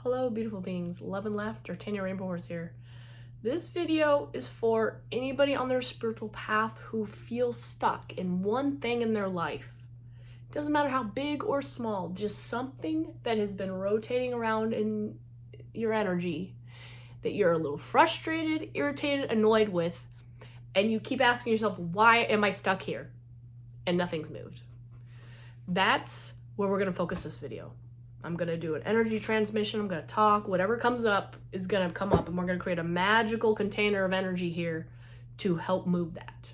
Hello, beautiful beings. Love and laughter. Tanya Rainbow Horse here. This video is for anybody on their spiritual path who feels stuck in one thing in their life. Doesn't matter how big or small, just something that has been rotating around in your energy that you're a little frustrated, irritated, annoyed with, and you keep asking yourself, why am I stuck here? And nothing's moved. That's where we're going to focus this video. I'm going to do an energy transmission. I'm going to talk. Whatever comes up is going to come up, and we're going to create a magical container of energy here to help move that.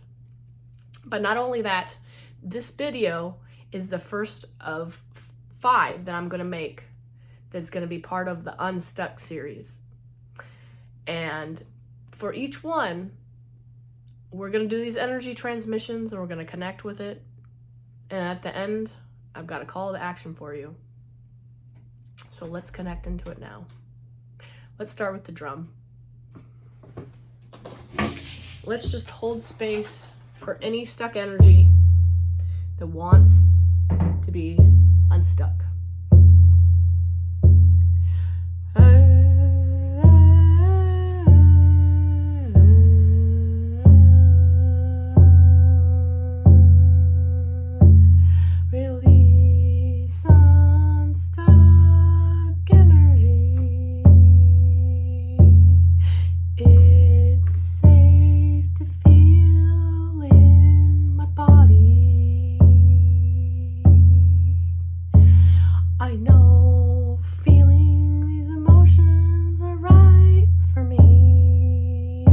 But not only that, this video is the first of 5 that I'm going to make that's going to be part of the Unstuck series. And for each one, we're going to do these energy transmissions and we're going to connect with it. And at the end, I've got a call to action for you. So let's connect into it now. Let's start with the drum. Let's just hold space for any stuck energy that wants to be unstuck. I know feeling these emotions are right for me.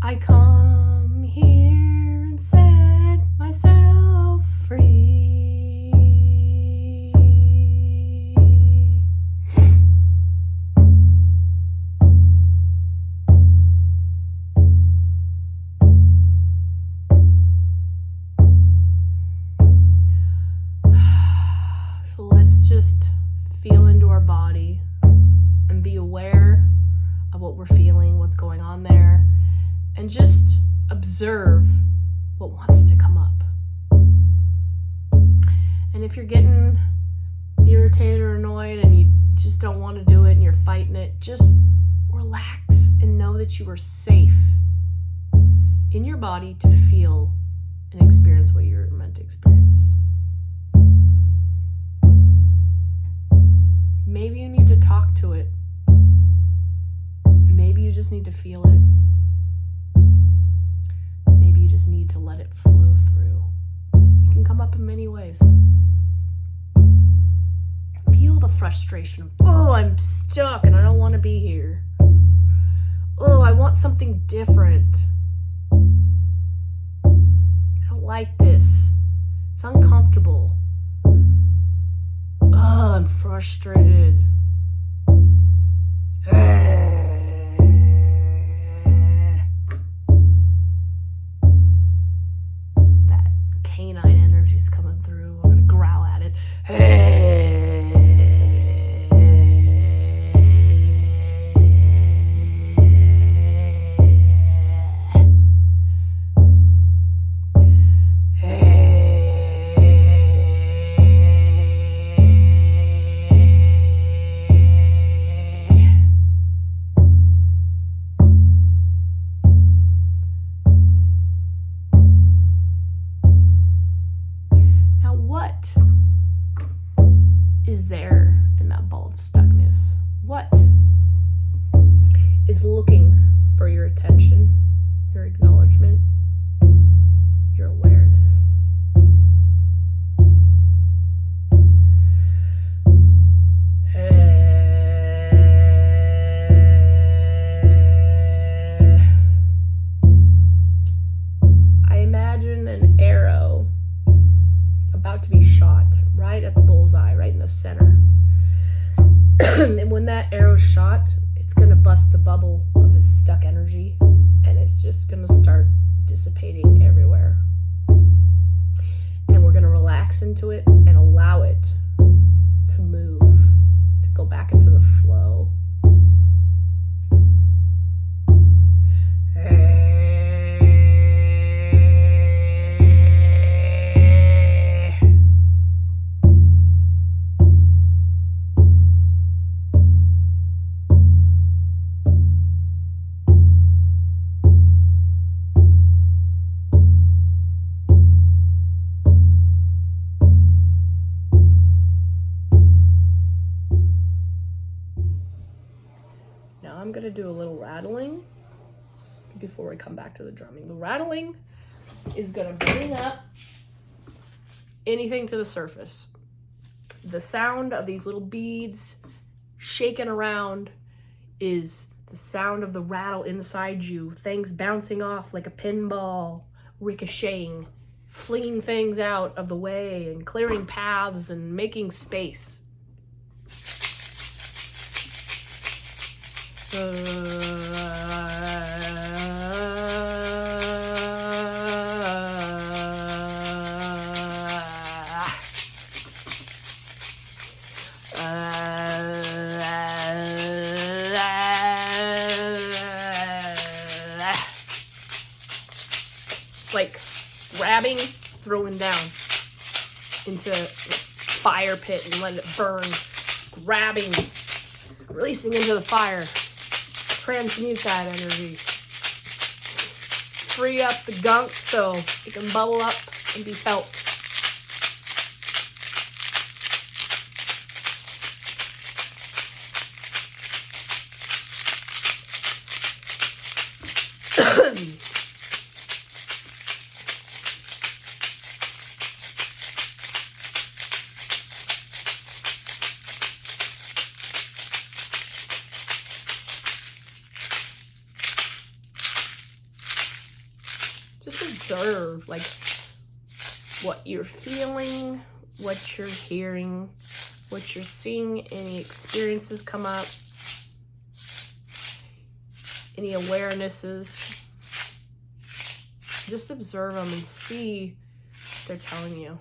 I come here and set myself free. So let's just feel into our body and be aware of what we're feeling, what's going on there, and just observe what wants to come up. And if you're getting irritated or annoyed and you just don't want to do it and you're fighting it, just relax and know that you are safe in your body to feel and experience what you're meant to experience. Maybe you need to talk to it. Maybe you just need to feel it. Maybe you just need to let it flow through. It can come up in many ways. Feel the frustration of, oh, I'm stuck and I don't want to be here. Oh, I want something different. I don't like this. It's uncomfortable. Oh, I'm frustrated. That canine energy's coming through. I'm gonna growl at it. What is there in that ball of stuckness? What is looking for your attention, your acknowledgement, your awareness? I imagine an arrow about to be shot right at the bullseye, right in the center. And when that arrow's shot, it's going to bust the bubble of this stuck energy, and it's just going to start dissipating everywhere. And we're going to relax into it and allow it to move, to go back into the flow. gonna do a little rattling before we come back to the drumming. The rattling is gonna bring up anything to the surface. The sound of these little beads shaking around is the sound of the rattle inside you, things bouncing off like a pinball, ricocheting, flinging things out of the way and clearing paths and making space. Like grabbing, throwing down into a fire pit and letting it burn, grabbing, releasing into the fire, transmute that energy, free up the gunk so it can bubble up and be felt. Just observe, like, what you're feeling, what you're hearing, what you're seeing, any experiences come up, any awarenesses. Just observe them and see what they're telling you.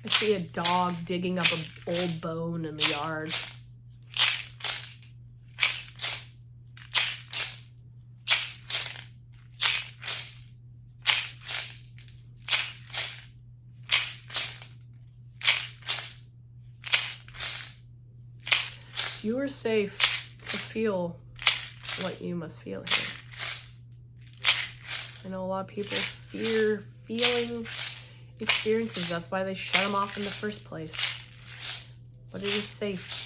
I see a dog digging up an old bone in the yard. You are safe to feel what you must feel here. I know a lot of people fear feeling experiences. That's why they shut them off in the first place. But it is safe.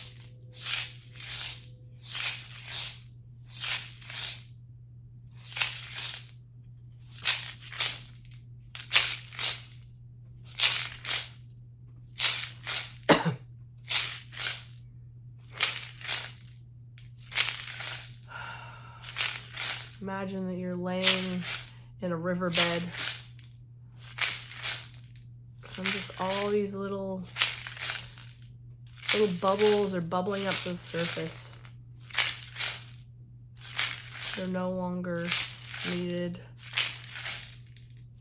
Imagine that you're laying in a riverbed. And just all these little bubbles are bubbling up to the surface. They're no longer needed.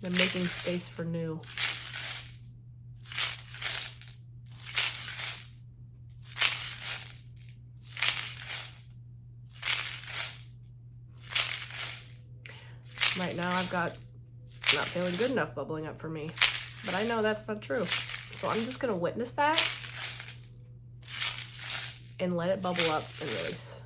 They're making space for new. Right now I've got not feeling good enough bubbling up for me. But I know that's not true. So I'm just gonna witness that and let it bubble up and release.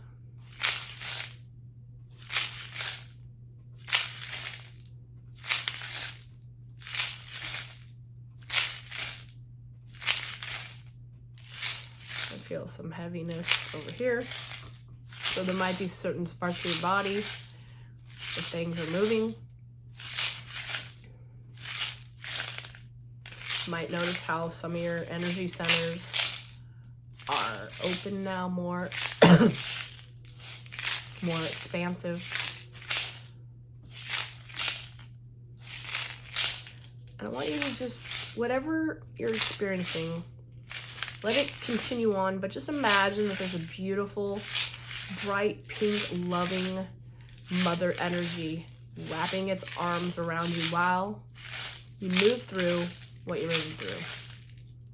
I feel some heaviness over here. So there might be certain parts of your body where things are moving. You might notice how some of your energy centers are open now, more expansive. And I want you to just, whatever you're experiencing, let it continue on, but just imagine that there's a beautiful, bright, pink, loving mother energy wrapping its arms around you while you move through what you're moving through.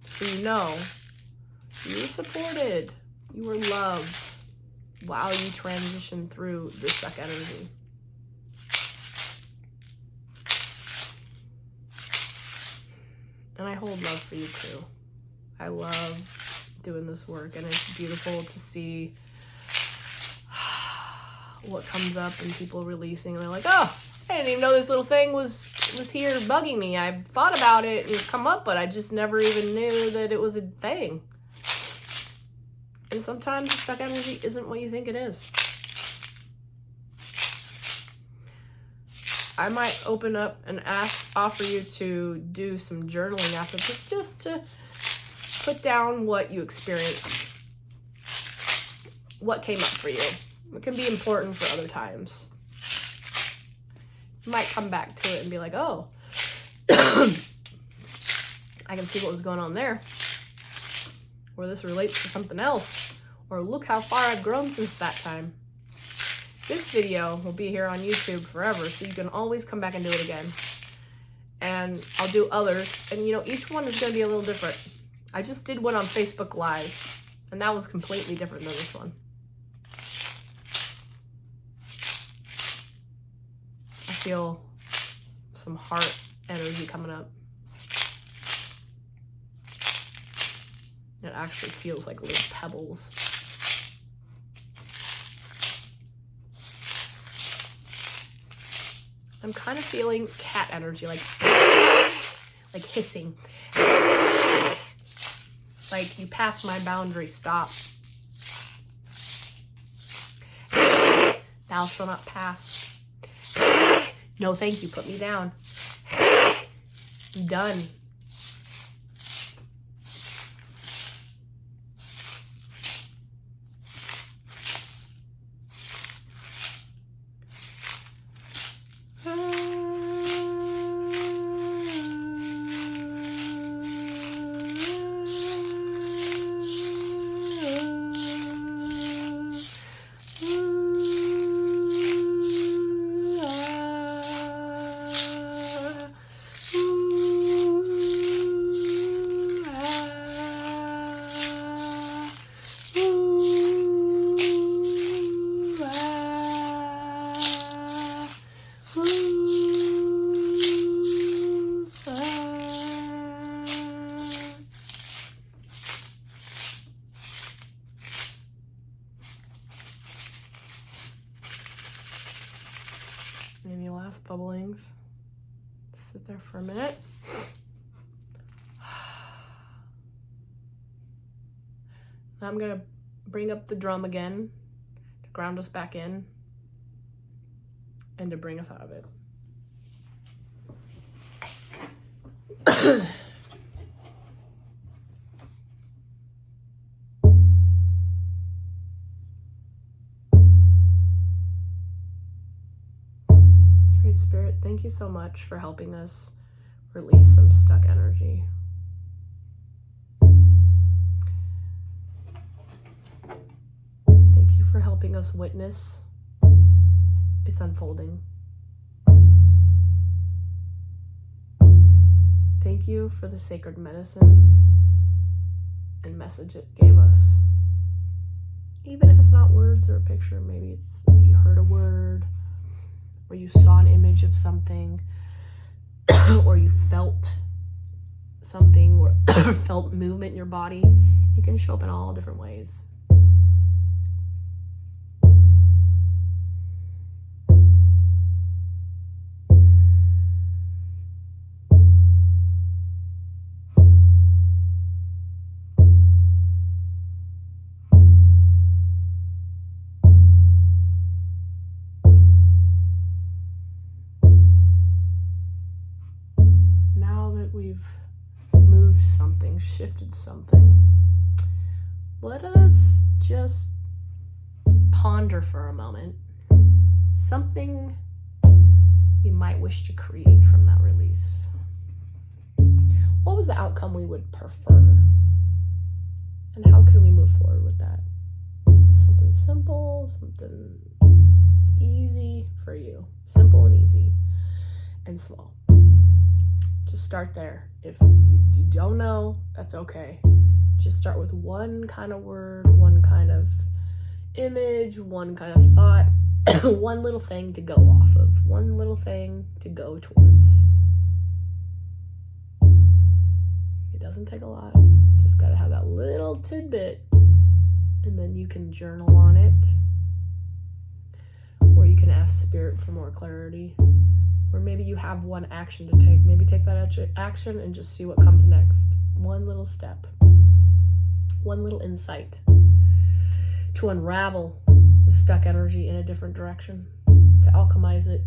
So you know you were supported, you were loved, while you transition through the stuck energy. And I hold love for you too. I love doing this work, and it's beautiful to see what comes up and people releasing. And they're like, oh, I didn't even know this little thing was here bugging me. I thought about it and it's come up, but I just never even knew that it was a thing. And sometimes stuck energy isn't what you think it is. I might open up and offer you to do some journaling after this, just to put down what you experienced, what came up for you. It can be important for other times. You might come back to it and be like, oh, I can see what was going on there. Or this relates to something else. Or look how far I've grown since that time. This video will be here on YouTube forever, so you can always come back and do it again. And I'll do others, and each one is going to be a little different. I just did one on Facebook Live, and that was completely different than this one. I feel some heart energy coming up. It actually feels like little pebbles. I'm kind of feeling cat energy, like hissing. Like, you passed my boundary, stop. Thou shalt not pass. No, thank you, put me down. I'm done. Any last bubblings? Sit there for a minute. Now I'm gonna bring up the drum again to ground us back in and to bring us out of it. Great Spirit, thank you so much for helping us release some stuck energy. Thank you for helping us witness its unfolding. Thank you for the sacred medicine and message it gave us. Even if it's not words or a picture, maybe it's you heard a word, or you saw an image of something, or you felt something, or felt movement in your body. It can show up in all different ways. We've moved something, shifted something. Let us just ponder for a moment something we might wish to create from that release. What was the outcome we would prefer? And how can we move forward with that? Something simple, something easy for you. Simple and easy and small. Just start there. If you don't know, that's okay. Just start with one kind of word, one kind of image, one kind of thought, one little thing to go off of, one little thing to go towards. It doesn't take a lot. Just got to have that little tidbit, and then you can journal on it, or you can ask Spirit for more clarity, or maybe you have one action to take. Maybe take that action and just see what comes next. One little step, one little insight to unravel the stuck energy in a different direction, to alchemize it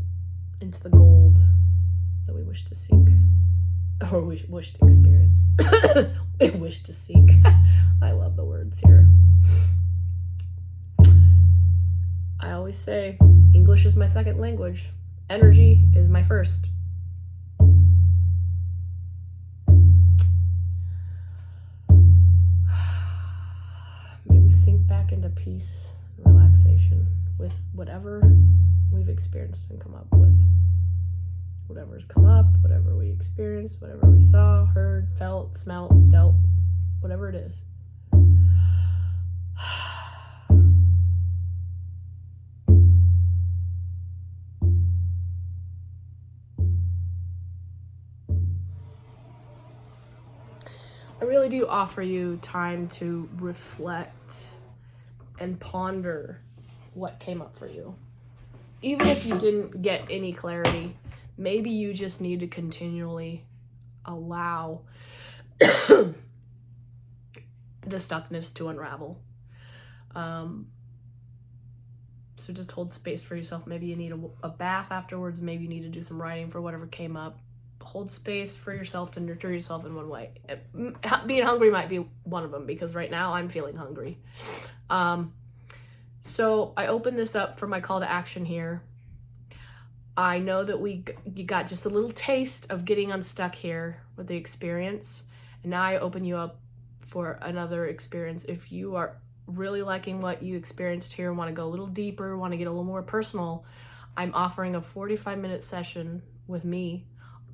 into the gold that we wish to seek, or we wish to experience. We wish to seek. I love the words here. I always say English is my second language. Energy is my first. May we sink back into peace and relaxation with whatever we've experienced and come up with. Whatever's come up, whatever we experienced, whatever we saw, heard, felt, smelt, dealt, whatever it is. I really do offer you time to reflect and ponder what came up for you. Even if you didn't get any clarity, maybe you just need to continually allow the stuckness to unravel. So just hold space for yourself. Maybe you need a bath afterwards. Maybe you need to do some writing for whatever came up. Hold space for yourself to nurture yourself in one way. Being hungry might be one of them, because right now I'm feeling hungry. So I open this up for my call to action here. I know that you got just a little taste of getting unstuck here with the experience. And now I open you up for another experience. If you are really liking what you experienced here and want to go a little deeper, want to get a little more personal, I'm offering a 45-minute session with me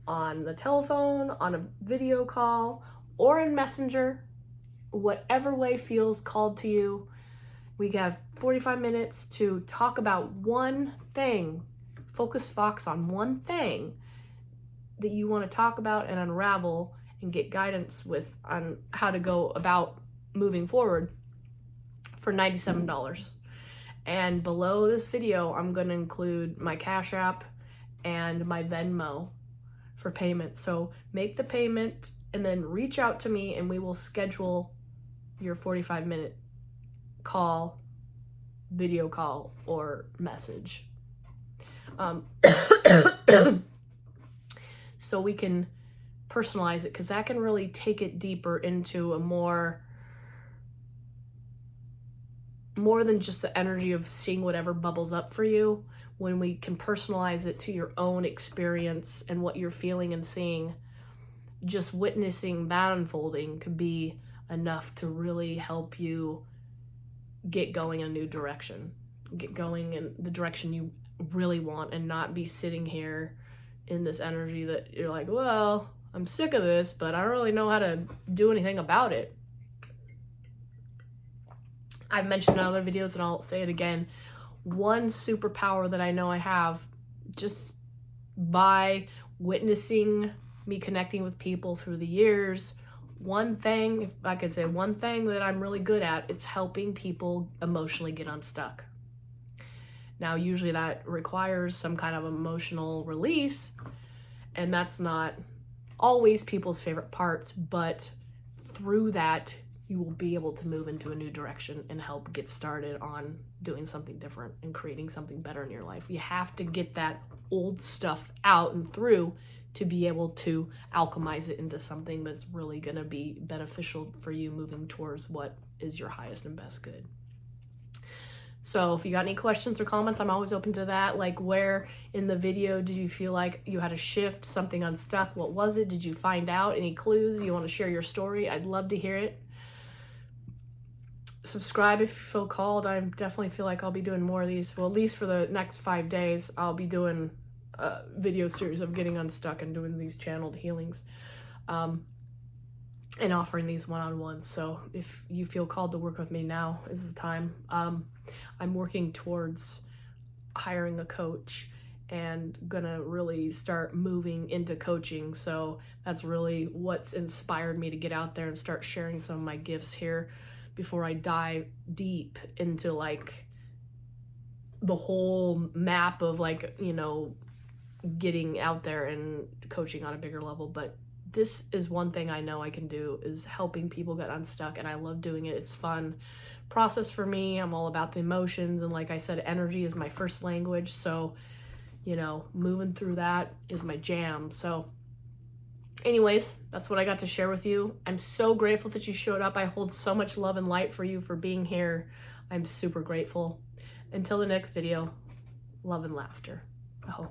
on the telephone, on a video call, or in Messenger, whatever way feels called to you. We have 45 minutes to talk about one thing, focus on one thing that you want to talk about and unravel and get guidance with on how to go about moving forward for $97. And below this video, I'm going to include my Cash App and my Venmo for payment. So make the payment and then reach out to me, and we will schedule your 45-minute call, video call, or message. So we can personalize it, because that can really take it deeper into a more than just the energy of seeing whatever bubbles up for you. When we can personalize it to your own experience and what you're feeling and seeing, just witnessing that unfolding could be enough to really help you get going in a new direction, get going in the direction you really want, and not be sitting here in this energy that you're like, well, I'm sick of this, but I don't really know how to do anything about it. I've mentioned in other videos, and I'll say it again, one superpower that I know I have, just by witnessing me connecting with people through the years, one thing, if I could say one thing that I'm really good at, it's helping people emotionally get unstuck. Now, usually that requires some kind of emotional release, and that's not always people's favorite parts, but through that, you will be able to move into a new direction and help get started on doing something different and creating something better in your life. You have to get that old stuff out and through to be able to alchemize it into something that's really going to be beneficial for you moving towards what is your highest and best good. So if you got any questions or comments, I'm always open to that. Like, where in the video did you feel like you had a shift, something unstuck? What was it? Did you find out any clues? You want to share your story? I'd love to hear it. Subscribe if you feel called. I definitely feel like I'll be doing more of these. Well, at least for the next 5 days, I'll be doing a video series of getting unstuck and doing these channeled healings. and offering these one-on-ones. So if you feel called to work with me, now is the time. I'm working towards hiring a coach and gonna really start moving into coaching. So that's really what's inspired me to get out there and start sharing some of my gifts here before I dive deep into like the whole map of like, you know, getting out there and coaching on a bigger level. But this is one thing I know I can do, is helping people get unstuck, and I love doing it. It's fun process for me. I'm all about the emotions, and like I said, energy is my first language, so you know, moving through that is my jam. So anyways, that's what I got to share with you. I'm so grateful that you showed up. I hold so much love and light for you for being here. I'm super grateful. Until the next video, love and laughter. Oh.